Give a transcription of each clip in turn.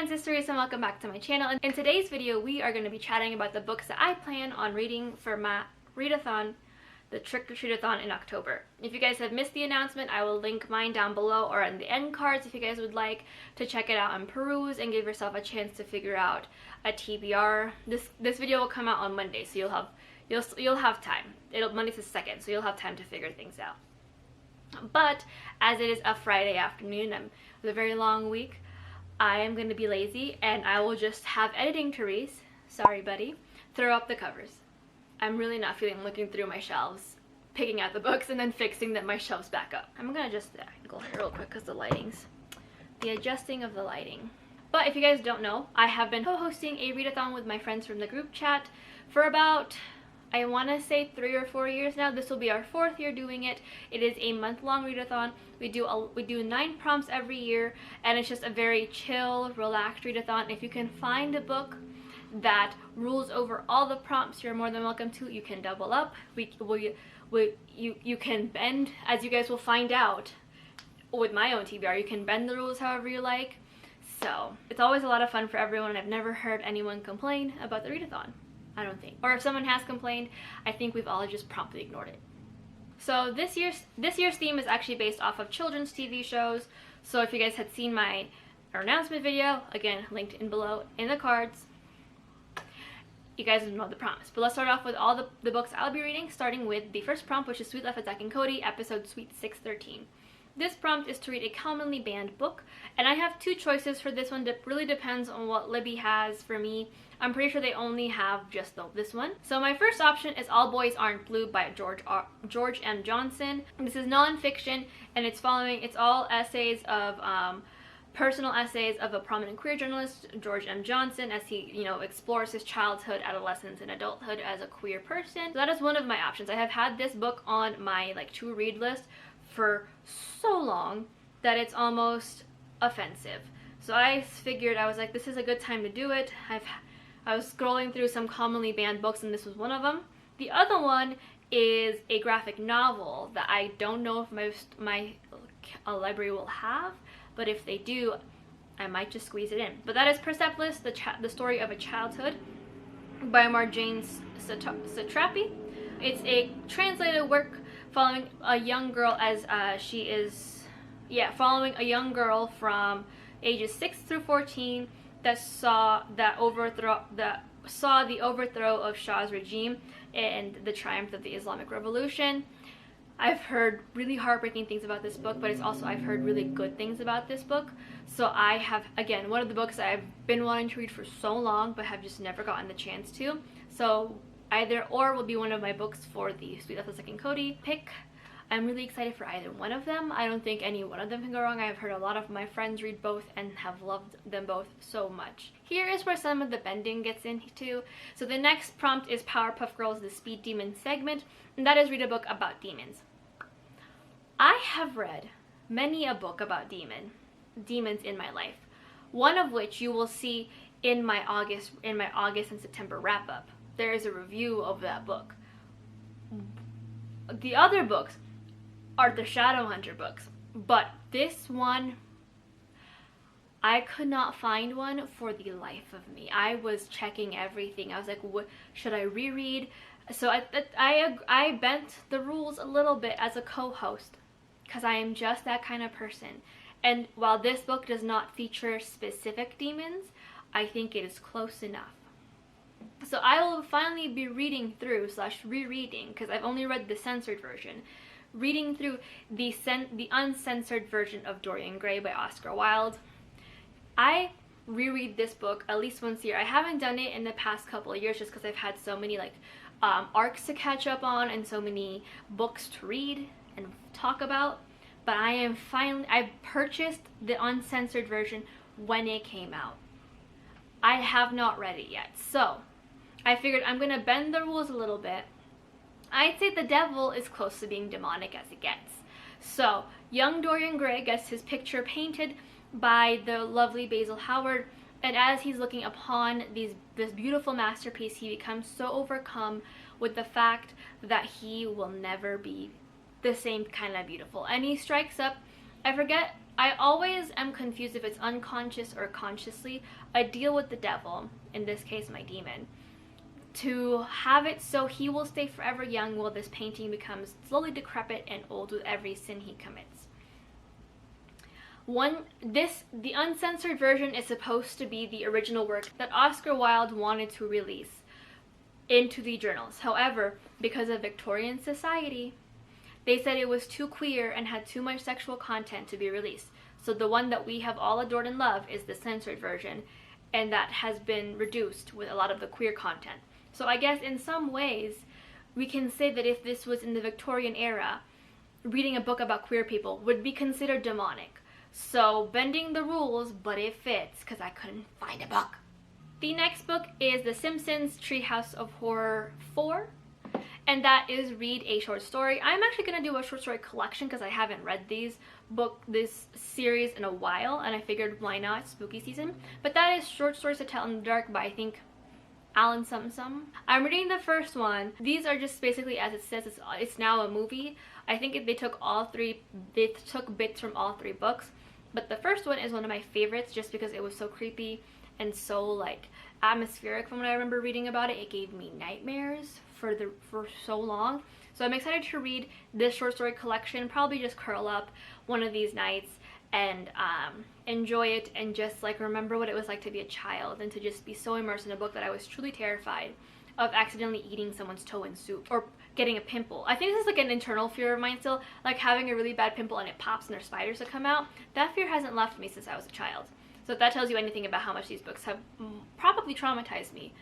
friends, it's Teresa and welcome back to my channel. In today's video, we are going to be chatting about the books that I plan on reading for my readathon, the Trick-or-Treat-a-thon in October. If you guys have missed the announcement, I will link mine down below or in the end cards if you guys would like to check it out and peruse and give yourself a chance to figure out a TBR. This video will come out on Monday, so you'll have time. Monday's the 2nd, so you'll have time to figure things out. But as it is a Friday afternoon, it's a very long week, I am going to be lazy and I will just have editing Therese, sorry buddy, throw up the covers. I'm really not feeling looking through my shelves, picking out the books and then fixing my shelves back up. I'm going to just go here real quick because the adjusting of the lighting. But if you guys don't know, I have been co-hosting a readathon with my friends from the group chat for about, I want to say 3 or 4 years now. This will be our 4th year doing it. It is a month-long readathon. We do 9 prompts every year, and it's just a very chill, relaxed readathon. If you can find a book that rules over all the prompts, you're more than welcome to. You can double up. You can bend, as you guys will find out with my own TBR. You can bend the rules however you like. So it's always a lot of fun for everyone, and I've never heard anyone complain about the readathon. I don't think. Or if someone has complained, I think we've all just promptly ignored it. So this year's theme is actually based off of children's TV shows. So if you guys had seen my announcement video, again linked in below in the cards, you guys know the prompts. But let's start off with all the books I'll be reading, starting with the first prompt, which is Sweet Life of Zack and Cody, episode Sweet 613. This prompt is to read a commonly banned book, and I have 2 choices for this one. It really depends on what Libby has for me. I'm pretty sure they only have just this one. So my first option is All Boys Aren't Blue by George M. Johnson. This is non-fiction, and it's all essays of personal essays of a prominent queer journalist, George M. Johnson, as he, explores his childhood, adolescence, and adulthood as a queer person. So that is one of my options. I have had this book on my to read list for so long that it's almost offensive. So I figured, I was like, this is a good time to do it. I was scrolling through some commonly banned books, and this was one of them. The other one is a graphic novel that I don't know if my library will have, but if they do, I might just squeeze it in. But that is Persepolis, the Story of a Childhood by Marjane Satrapi. It's a translated work following a young girl following a young girl from ages 6 through 14 that saw the overthrow of Shah's regime and the triumph of the Islamic Revolution. I've heard really heartbreaking things about this book, but I've heard really good things about this book. So I have, again, one of the books I've been wanting to read for so long but have just never gotten the chance to. So either or will be one of my books for the Sweet Life of Zack and Cody pick. I'm really excited for either one of them. I don't think any one of them can go wrong. I've heard a lot of my friends read both and have loved them both so much. Here is where some of the bending gets into. So the next prompt is Powerpuff Girls, the Speed Demon segment, and that is read a book about demons. I have read many a book about demons in my life, one of which you will see in my August and September wrap-up. There is a review of that book. The other books are the Shadowhunter books, but this one, I could not find one for the life of me. I was checking everything. I was like, what should I reread? So I bent the rules a little bit as a co-host because I am just that kind of person. And while this book does not feature specific demons, I think it is close enough. So I will finally be reading through / rereading, because I've only read the censored version, reading through the uncensored version of Dorian Gray by Oscar Wilde. I reread this book at least once a year. I haven't done it in the past couple of years just because I've had so many arcs to catch up on and so many books to read and talk about. But I purchased the uncensored version when it came out. I have not read it yet, so I figured I'm going to bend the rules a little bit. I'd say the devil is close to being demonic as it gets. So young Dorian Gray gets his picture painted by the lovely Basil Howard, and as he's looking upon this beautiful masterpiece, he becomes so overcome with the fact that he will never be the same kind of beautiful. And he strikes up, I forget I always am confused if it's unconscious or consciously a deal with the devil, in this case my demon, to have it so he will stay forever young while this painting becomes slowly decrepit and old with every sin he commits. The uncensored version is supposed to be the original work that Oscar Wilde wanted to release into the journals. However, because of Victorian society, they said it was too queer and had too much sexual content to be released. So the one that we have all adored and loved is the censored version, and that has been reduced with a lot of the queer content. So I guess in some ways, we can say that if this was in the Victorian era, reading a book about queer people would be considered demonic. So bending the rules, but it fits, because I couldn't find a book. The next book is The Simpsons Treehouse of Horror 4. And that is Read a Short Story. I'm actually going to do a short story collection because I haven't read this series in a while, and I figured why not, spooky season. But that is Short Stories to Tell in the Dark by, I think, Alan something. I'm reading the first one. These are just basically, as it says, it's now a movie. I think they took bits from all three books. But the first one is one of my favorites just because it was so creepy and so like atmospheric from what I remember reading about it. It gave me nightmares for so long. So I'm excited to read this short story collection, probably just curl up one of these nights and enjoy it and just like remember what it was like to be a child and to just be so immersed in a book that I was truly terrified of accidentally eating someone's toe in soup or getting a pimple. I think this is like an internal fear of mine still, like having a really bad pimple and it pops and there's spiders that come out. That fear hasn't left me since I was a child. So if that tells you anything about how much these books have probably traumatized me,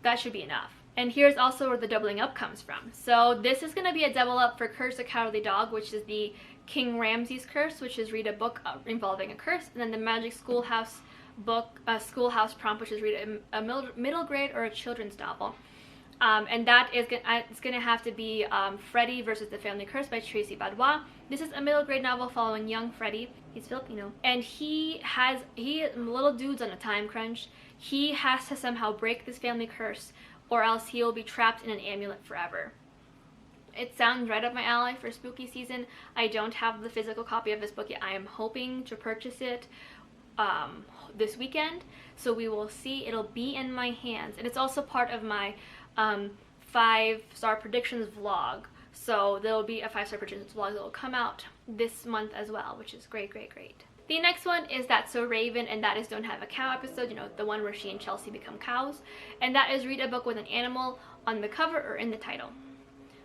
that should be enough. And here's also where the doubling up comes from. So this is going to be a double up for Curse the Cowardly Dog, which is the King Ramses curse, which is read a book involving a curse, and then the Magic Schoolhouse book, Schoolhouse Prompt, which is read a middle grade or a children's novel. And that is it's going to have to be Freddy versus the Family Curse by Tracy Badois. This is a middle grade novel following young Freddy. He's Filipino. And he little dude's on a time crunch. He has to somehow break this family curse or else he'll be trapped in an amulet forever. It sounds right up my alley for spooky season. I don't have the physical copy of this book yet. I am hoping to purchase it this weekend. So we will see. It'll be in my hands. And it's also part of my 5-star predictions vlog. So there'll be a 5-star predictions vlog that will come out this month as well, which is great, great, great. The next one is That's So Raven, and that is Don't Have a Cow episode, you know, the one where she and Chelsea become cows. And that is read a book with an animal on the cover or in the title.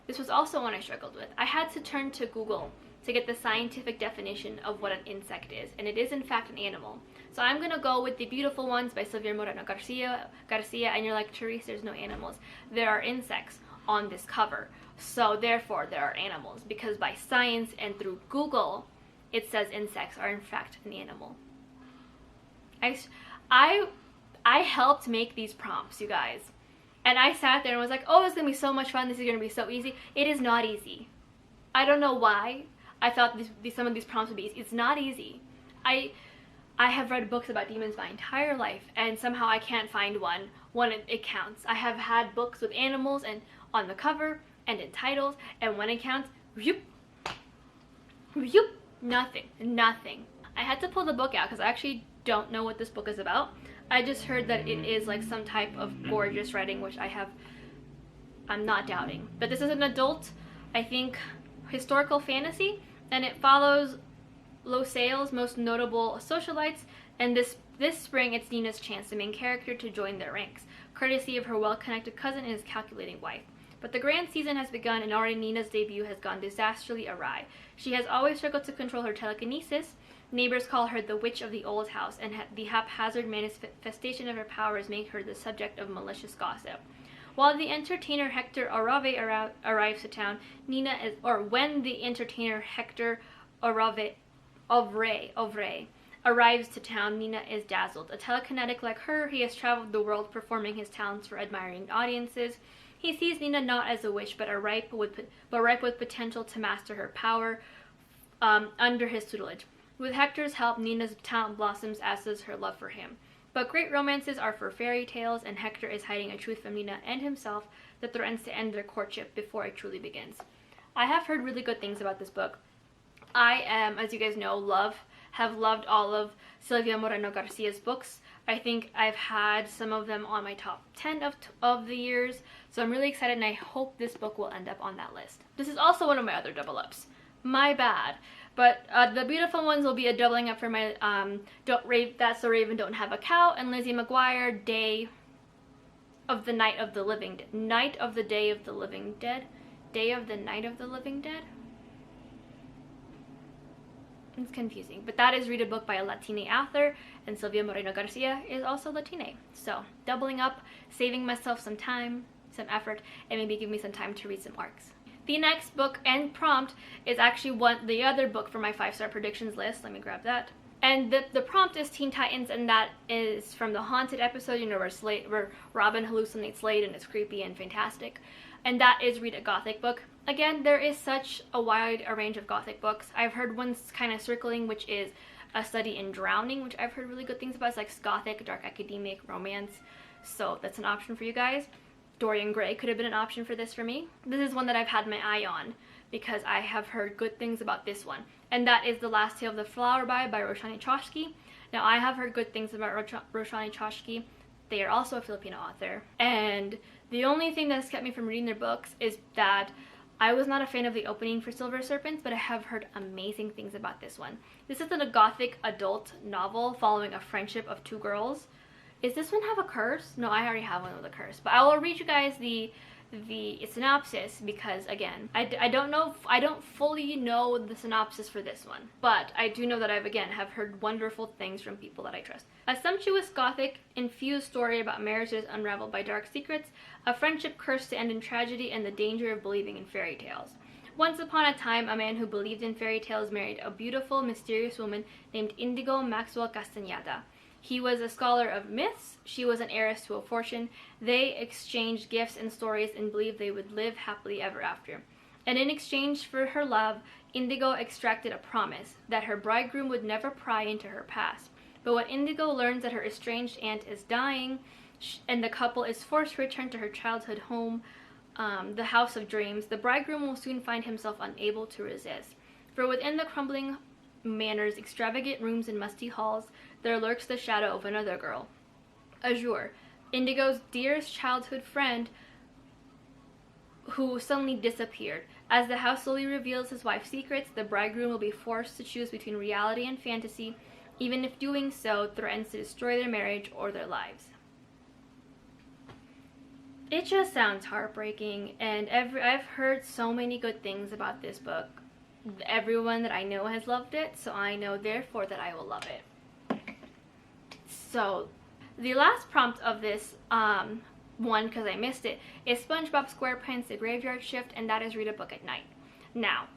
This was also one I struggled with. I had to turn to Google to get the scientific definition of what an insect is, and it is in fact an animal. So I'm going to go with The Beautiful Ones by Sylvia Moreno Garcia, and you're like, Therese, there's no animals. There are insects on this cover, so therefore there are animals, because by science and through Google, it says insects are in fact an animal. I helped make these prompts, you guys. And I sat there and was like, oh, it's going to be so much fun. This is going to be so easy. It is not easy. I don't know why I thought some of these prompts would be easy. It's not easy. I have read books about demons my entire life, and somehow I can't find one when it counts. I have had books with animals and on the cover and in titles, and when it counts, whoop, whoop, nothing. I had to pull the book out because I actually don't know what this book is about. I just heard that it is like some type of gorgeous writing, which I'm not doubting. But this is an adult, I think, historical fantasy, and it follows Losail's most notable socialites, and this spring it's Nina's chance, the main character, to join their ranks, courtesy of her well-connected cousin and his calculating wife. But the grand season has begun, and already Nina's debut has gone disastrously awry. She has always struggled to control her telekinesis. Neighbors call her the Witch of the Old House, and the haphazard manifestation of her powers make her the subject of malicious gossip. While the entertainer Hector Orove arrives to town, when the entertainer Hector Orove arrives to town, Nina is dazzled. A telekinetic like her, he has traveled the world performing his talents for admiring audiences. He sees Nina not as a witch, but ripe with potential to master her power under his tutelage. With Hector's help, Nina's talent blossoms, as does her love for him. But great romances are for fairy tales, and Hector is hiding a truth from Nina and himself that threatens to end their courtship before it truly begins. I have heard really good things about this book. I am, as you guys know, love have loved all of Silvia Moreno Garcia's books. I think I've had some of them on my top 10 of the years, so I'm really excited, and I hope this book will end up on that list. This is also one of my other double ups. My bad. But the beautiful ones will be a doubling up for my That's So Raven Don't Have a Cow and Lizzie McGuire, Day of the Night of the Living Dead. Night of the Day of the Living Dead? Day of the Night of the Living Dead? It's confusing. But that is read a book by a Latina author, and Silvia Moreno Garcia is also Latina. So doubling up, saving myself some time, some effort, and maybe give me some time to read some arcs. The next book and prompt is actually the other book for my 5-star predictions list. Let me grab that. And the prompt is Teen Titans, and that is from the Haunted episode, you know, where Robin hallucinates Slade and it's creepy and fantastic. And that is read a Gothic book. Again, there is such a wide range of Gothic books. I've heard ones kind of circling, which is A Study in Drowning, which I've heard really good things about. It's like Gothic, dark academic, romance. So that's an option for you guys. Dorian Gray could have been an option for this for me. This is one that I've had my eye on because I have heard good things about this one. And that is The Last Tale of the Flower by Roshani Chokshi. Now, I have heard good things about Roshani Chokshi. They are also a Filipino author. And the only thing that's kept me from reading their books is that I was not a fan of the opening for Silver Serpents, but I have heard amazing things about this one. This is a Gothic adult novel following a friendship of two girls. Does this one have a curse? No, I already have one with a curse. But I will read you guys the synopsis because, again, I don't fully know the synopsis for this one. But I do know that have heard wonderful things from people that I trust. A sumptuous Gothic-infused story about marriages unraveled by dark secrets, a friendship cursed to end in tragedy, and the danger of believing in fairy tales. Once upon a time, a man who believed in fairy tales married a beautiful, mysterious woman named Indigo Maxwell Castañeda. He was a scholar of myths, she was an heiress to a fortune. They exchanged gifts and stories and believed they would live happily ever after. And in exchange for her love, Indigo extracted a promise that her bridegroom would never pry into her past. But when Indigo learns that her estranged aunt is dying, and the couple is forced to return to her childhood home, the House of Dreams, the bridegroom will soon find himself unable to resist. For within the crumbling manors, extravagant rooms, and musty halls, there lurks the shadow of another girl, Azure, Indigo's dearest childhood friend, who suddenly disappeared. As the house slowly reveals his wife's secrets, the bridegroom will be forced to choose between reality and fantasy, even if doing so threatens to destroy their marriage or their lives. It just sounds heartbreaking, and I've heard so many good things about this book. Everyone that I know has loved it, so I know therefore that I will love it. So the last prompt of this one, because I missed it, is SpongeBob SquarePants The Graveyard Shift, and that is read a book at night. Now,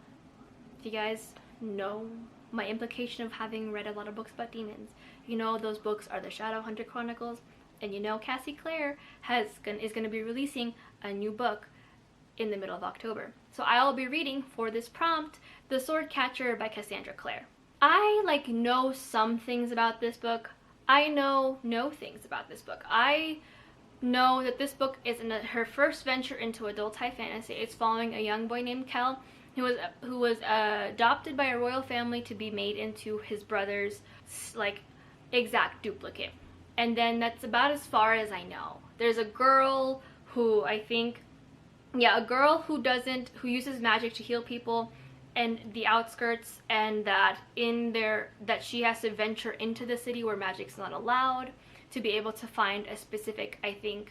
if you guys know my implication of having read a lot of books about demons, you know those books are the Shadowhunter Chronicles, and you know Cassie Clare is going to be releasing a new book in the middle of October. So I'll be reading for this prompt The Sword Catcher by Cassandra Clare. I know some things about this book. I know no things about this book. I know that this book is her first venture into adult high fantasy. It's following a young boy named Kel who was adopted by a royal family to be made into his brother's exact duplicate. And then that's about as far as I know. There's a girl who who uses magic to heal people and the outskirts, and that she has to venture into the city where magic's not allowed to be able to find a specific, thing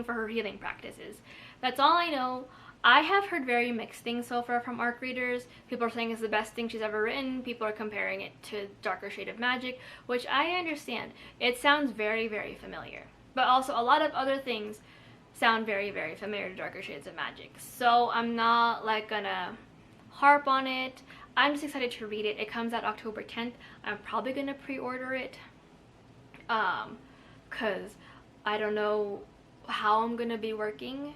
for her healing practices. That's all I know. I have heard very mixed things so far from ARC readers. People are saying it's the best thing she's ever written. People are comparing it to Darker Shade of Magic, which I understand. It sounds very, very familiar. But also a lot of other things sound very, very familiar to Darker Shades of Magic. So I'm not gonna harp on it. I'm just excited to read it. It comes out October 10th. I'm probably gonna pre-order it. Cause I don't know how I'm gonna be working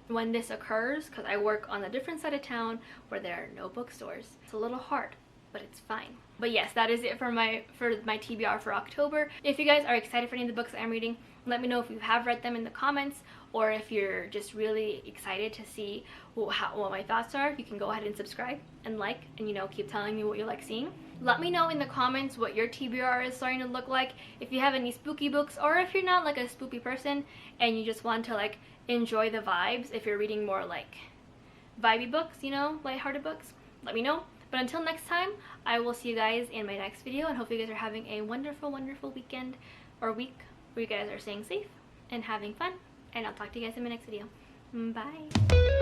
when this occurs, because I work on a different side of town where there are no bookstores. It's a little hard, but it's fine. But yes, that is it for my TBR for October. If you guys are excited for any of the books that I'm reading, let me know if you have read them in the comments, or if you're just really excited to see what my thoughts are, you can go ahead and subscribe and like, and you know, keep telling me what you like seeing. Let me know in the comments what your TBR is starting to look like, if you have any spooky books, or if you're not like a spooky person and you just want to like enjoy the vibes, if you're reading more like vibey books, you know, lighthearted books, let me know. But until next time, I will see you guys in my next video, and hope you guys are having a wonderful, wonderful weekend or week where you guys are staying safe and having fun. And I'll talk to you guys in my next video. Bye!